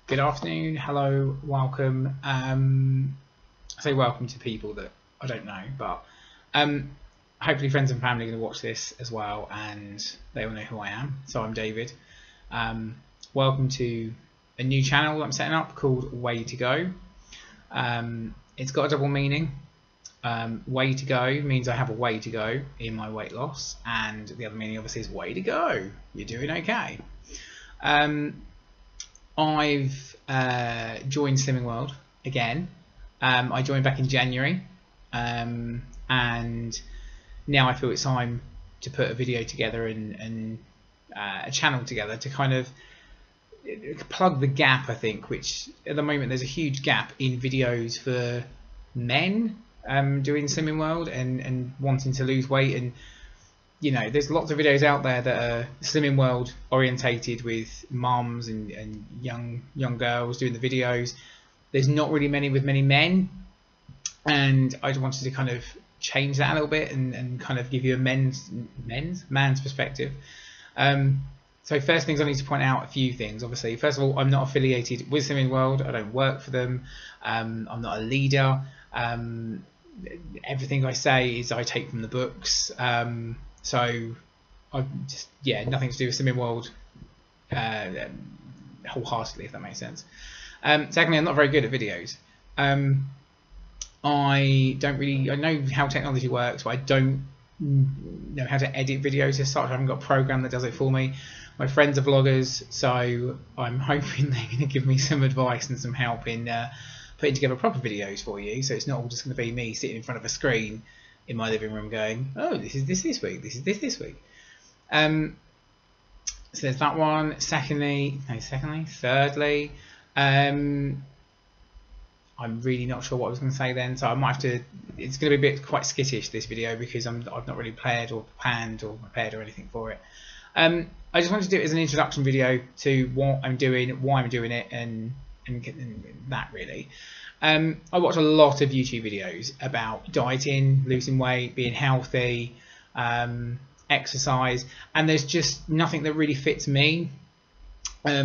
Good afternoon, hello, welcome. I say welcome to people that I don't know, but hopefully friends and family are going to watch this as well, and they all know who I am. So I'm David. Welcome to a new channel that I'm setting up called Way to Go. It's got a double meaning. Way to go means I have a way to go in my weight loss, and the other meaning obviously is way to go. You're doing okay. I've joined Slimming World again. I joined back in January, and now I feel it's time to put a video together and a channel together to kind of plug the gap, I think, which at the moment there's a huge gap in videos for men doing Slimming World and wanting to lose weight. And you know, there's lots of videos out there that are Slimming World orientated with mums and young girls doing the videos. There's not really many with many men, and I just wanted to kind of change that a little bit and kind of give you a man's perspective. So first things I need to point out a few things. Obviously, first of all, I'm not affiliated with Slimming World. I don't work for them. I'm not a leader. Everything I say is I take from the books. So I just, nothing to do with Slimming World wholeheartedly, if that makes sense. Secondly, I'm not very good at videos. I know how technology works, but I don't know how to edit videos as such. I haven't got a program that does it for me. My friends are vloggers, so I'm hoping they're going to give me some advice and some help in putting together proper videos for you, so it's not all just going to be me sitting in front of a screen in my living room going, oh, this is this week, this is this week. So there's that one. Thirdly, I'm really not sure what I was going to say then, so I might have to, it's going to be a bit quite skittish, this video, because I've not really planned or prepared or anything for it. I just wanted to do it as an introduction video to what I'm doing, why I'm doing it, and that really. I watch a lot of YouTube videos about dieting, losing weight, being healthy, exercise, and there's just nothing that really fits me. A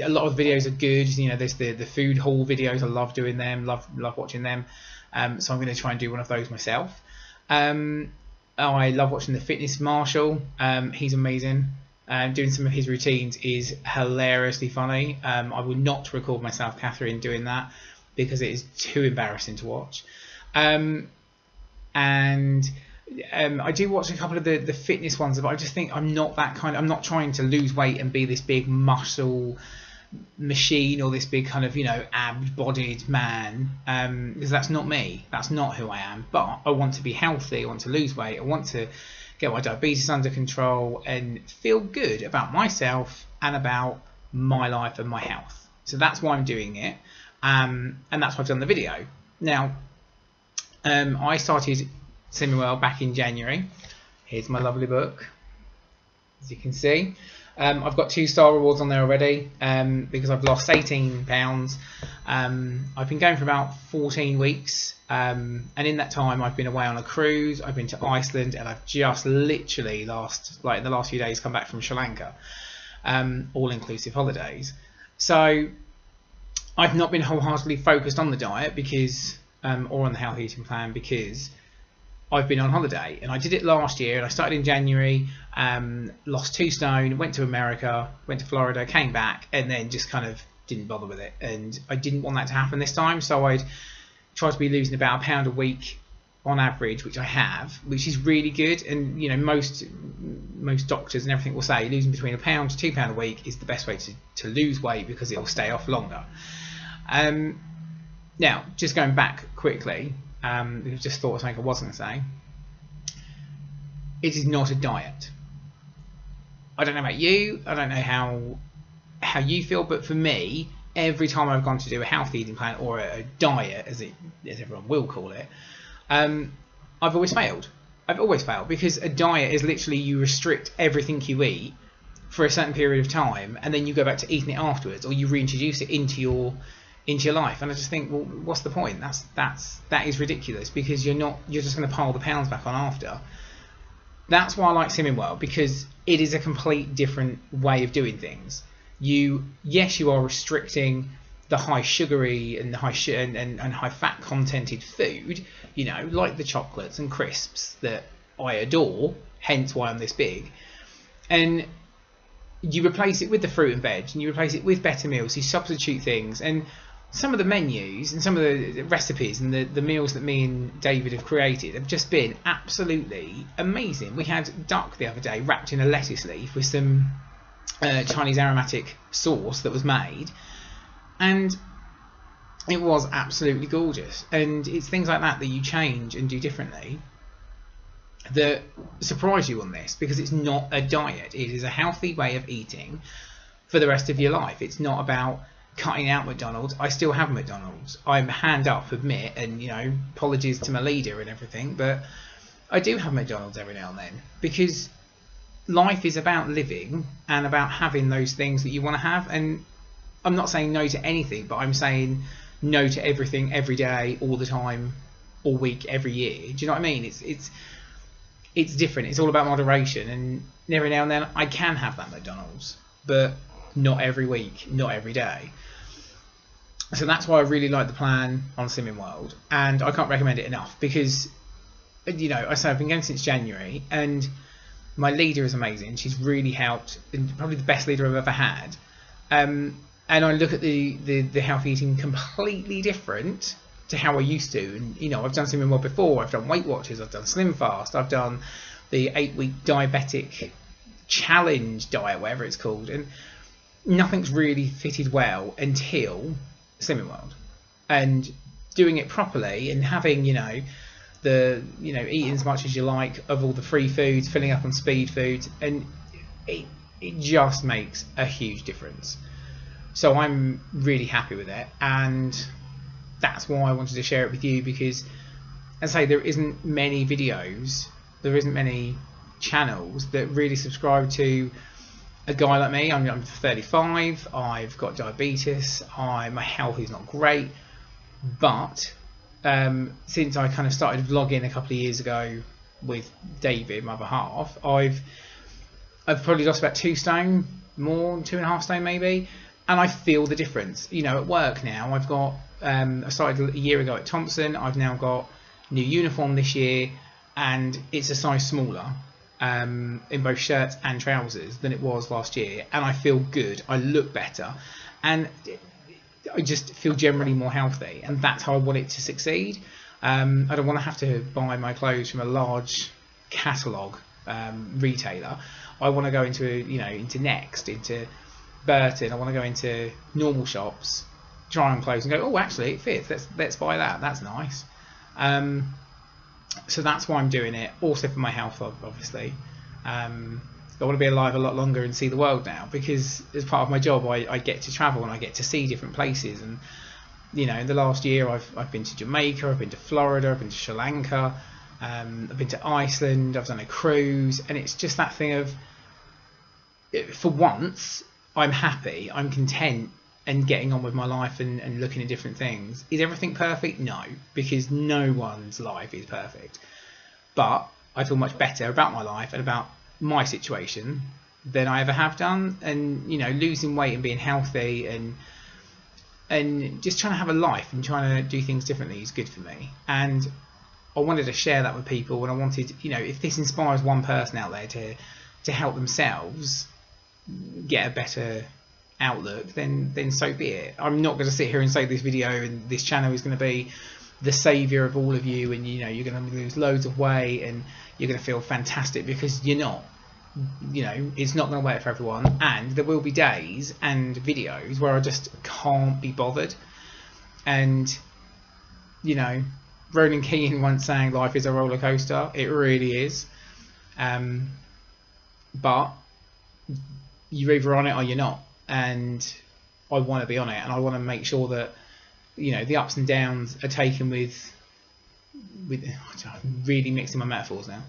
lot of videos are good, you know, there's the food haul videos, I love doing them, love watching them, so I'm going to try and do one of those myself. I love watching the Fitness Marshall, he's amazing. Doing some of his routines is hilariously funny. I will not record myself, Catherine, doing that, because it is too embarrassing to watch. I do watch a couple of the fitness ones, but I just think I'm not that kind. I'm not trying to lose weight and be this big muscle machine or this big kind of, you know, ab-bodied man, because that's not me. That's not who I am. But I want to be healthy. I want to lose weight. I want to get my diabetes under control and feel good about myself and about my life and my health. So that's why I'm doing it. And that's why I've done the video. Now, I started Slimming World back in January. Here's my lovely book, as you can see. I've got 2-star rewards on there already, because I've lost 18 pounds. I've been going for about 14 weeks, and in that time I've been away on a cruise. I've been to Iceland, and I've just literally in the last few days come back from Sri Lanka, all-inclusive holidays. So I've not been wholeheartedly focused on the diet because, or on the healthy eating plan, because I've been on holiday, and I did it last year, and I started in January, lost 2 stone, went to America, went to Florida, came back, and then just kind of didn't bother with it. And I didn't want that to happen this time, so I'd try to be losing about £1 a week on average, which I have, which is really good. And you know, most doctors and everything will say losing between £1 to £2 a week is the best way to lose weight, because it will stay off longer. Now, just going back quickly, I just thought of something I was going to say. It is not a diet. I don't know about you. I don't know how you feel, but for me, every time I've gone to do a healthy eating plan or a diet, as everyone will call it, I've always failed. I've always failed, because a diet is literally you restrict everything you eat for a certain period of time, and then you go back to eating it afterwards, or you reintroduce it into your life. And I just think, well, what's the point? That is ridiculous, because you're just going to pile the pounds back on after. That's why I like Slimming World, because it is a complete different way of doing things. Yes, you are restricting the high sugary and the and high fat contented food, you know, like the chocolates and crisps that I adore, hence why I'm this big, and you replace it with the fruit and veg, and you replace it with better meals. You substitute things, and some of the menus and some of the recipes and the meals that me and David have created have just been absolutely amazing. We had duck the other day wrapped in a lettuce leaf with some Chinese aromatic sauce that was made, and it was absolutely gorgeous. And it's things like that that you change and do differently that surprise you on this, because it's not a diet. It is a healthy way of eating for the rest of your life. It's not about cutting out McDonald's. I still have McDonald's. I'm hand up, admit, and you know, apologies to my leader and everything, but I do have McDonald's every now and then, because life is about living and about having those things that you want to have. And I'm not saying no to anything, but I'm saying no to everything every day, all the time, all week, every year. Do you know what I mean? It's different. It's all about moderation, and every now and then I can have that McDonald's, but not every week, not every day. So that's why I really like the plan on Slimming World, and I can't recommend it enough, because, you know, I say I've been going since January, and my leader is amazing. She's really helped, and probably the best leader I've ever had. And I look at the healthy eating completely different to how I used to. And you know, I've done Slimming World before. I've done Weight Watchers. I've done Slim Fast. I've done the 8-week diabetic challenge diet, whatever it's called, and nothing's really fitted well until Slimming World. And doing it properly and having, you know, eating as much as you like of all the free foods, filling up on speed foods, and it just makes a huge difference. So I'm really happy with it, and that's why I wanted to share it with you, because, as I say, there isn't many videos, there isn't many channels that really subscribe to a guy like me. I'm 35, I've got diabetes, my health is not great, but since I kind of started vlogging a couple of years ago with David, my other half, I've probably lost about 2 stone, more, 2.5 stone maybe, and I feel the difference. You know, at work now, I've got I started a year ago at Thompson. I've now got new uniform this year, and it's a size smaller in both shirts and trousers than it was last year, and I feel good. I look better, and I just feel generally more healthy, and that's how I want it to succeed. I don't want to have to buy my clothes from a large catalogue retailer. I want to go into into Next, into Burton. I want to go into normal shops, try on clothes and go, oh, actually it fits, let's buy that, that's nice. So that's why I'm doing it, also for my health, obviously. I want to be alive a lot longer and see the world now, because as part of my job I get to travel and I get to see different places. And you know, in the last year I've been to Jamaica, I've been to Florida, I've been to Sri Lanka, I've been to Iceland, I've done a cruise, and it's just that thing of, for once I'm happy, I'm content, and getting on with my life and looking at different things. Is everything perfect? No, because no one's life is perfect. But I feel much better about my life and about my situation than I ever have done. And you know, losing weight and being healthy and just trying to have a life and trying to do things differently is good for me. And I wanted to share that with people, and I wanted, you know, if this inspires one person out there to help themselves get a better outlook, then so be it. I'm not going to sit here and say this video and this channel is going to be the saviour of all of you, and you know, you're going to lose loads of weight and you're going to feel fantastic, because you're not. You know, it's not going to work for everyone, and there will be days and videos where I just can't be bothered. And you know, Ronan Keating once saying life is a roller coaster. It really is. But you're either on it or you're not, and I want to be on it, and I want to make sure that, you know, the ups and downs are taken with I'm really mixing my metaphors now,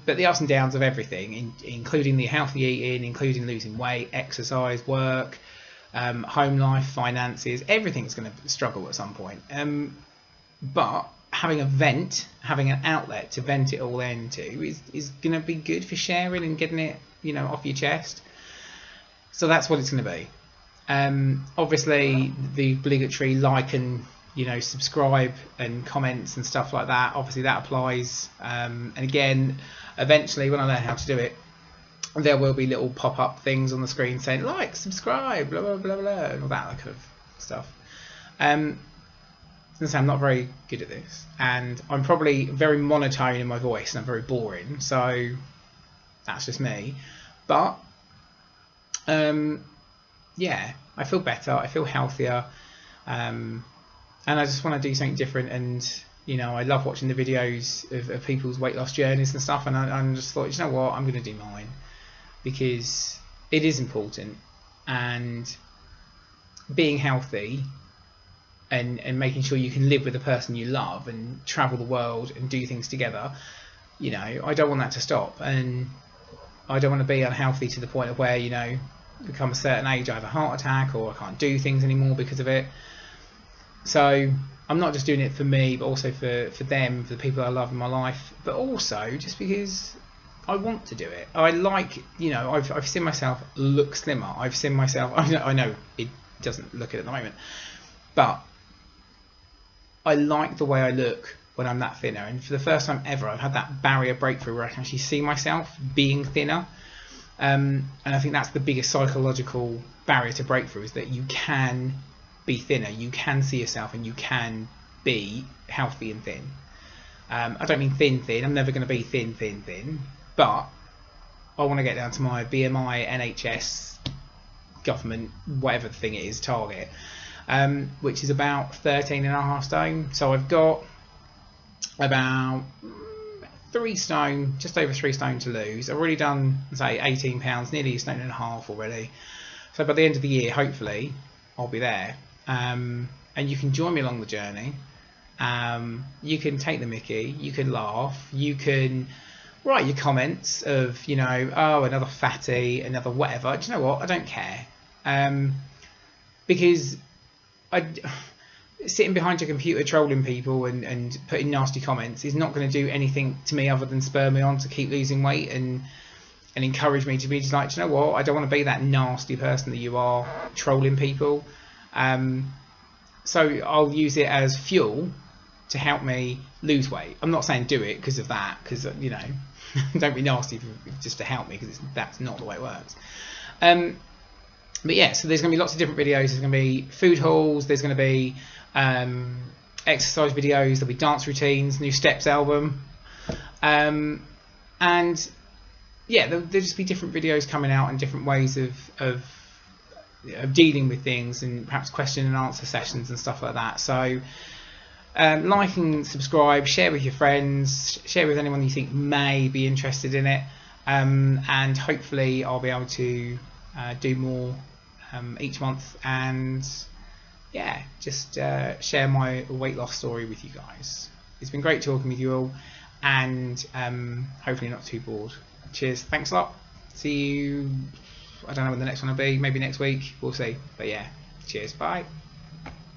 but the ups and downs of everything, including the healthy eating, including losing weight, exercise, work, home life, finances, everything's going to struggle at some point, but having a vent, having an outlet to vent it all into is going to be good for sharing and getting it, you know, off your chest. So that's what it's going to be. Obviously the obligatory like and subscribe and comments and stuff like that, obviously that applies, and again, eventually when I learn how to do it, there will be little pop-up things on the screen saying like, subscribe, blah blah blah blah, and all that kind of stuff. Since I'm not very good at this, and I'm probably very monotone in my voice and I'm very boring, so that's just me, but yeah, I feel better, I feel healthier, and I just want to do something different. And I love watching the videos of people's weight loss journeys and stuff, and I just thought, you know what, I'm going to do mine because it is important. And being healthy and making sure you can live with the person you love and travel the world and do things together, I don't want that to stop, and I don't want to be unhealthy to the point of where become a certain age, I have a heart attack or I can't do things anymore because of it. So I'm not just doing it for me, but also for them, for the people I love in my life, but also just because I want to do it. I like, I've seen myself look slimmer. I've seen myself, I know it doesn't look it at the moment, but I like the way I look when I'm that thinner. And for the first time ever, I've had that barrier breakthrough where I can actually see myself being thinner. And I think that's the biggest psychological barrier to breakthrough, is that you can be thinner, you can see yourself, and you can be healthy and thin. I don't mean thin, I'm never going to be thin, but I want to get down to my BMI, NHS, government, whatever the thing it is, target, which is about 13.5 stone. So I've got about 3 stone, just over 3 stone to lose. I've already done, say, 18 pounds, nearly 1.5 stone already. So by the end of the year, hopefully, I'll be there. And you can join me along the journey. You can take the mickey, you can laugh, you can write your comments of, oh, another fatty, another whatever. Do you know what? I don't care. Because sitting behind your computer trolling people and putting nasty comments is not going to do anything to me other than spur me on to keep losing weight and encourage me to be just like, do you know what, I don't want to be that nasty person that you are, trolling people. So I'll use it as fuel to help me lose weight. I'm not saying do it because of that, because don't be nasty just to help me, because that's not the way it works. But yeah, so there's going to be lots of different videos. There's going to be food hauls, there's going to be exercise videos, there'll be dance routines, new Steps album, and yeah, there'll just be different videos coming out and different ways of dealing with things, and perhaps question and answer sessions and stuff like that. So like and subscribe, share with your friends, share with anyone you think may be interested in it, and hopefully I'll be able to do more each month, and yeah, just share my weight loss story with you guys. It's been great talking with you all, and hopefully not too bored. Cheers, thanks a lot, see you, I don't know when the next one will be, maybe next week, we'll see, but yeah, cheers, bye.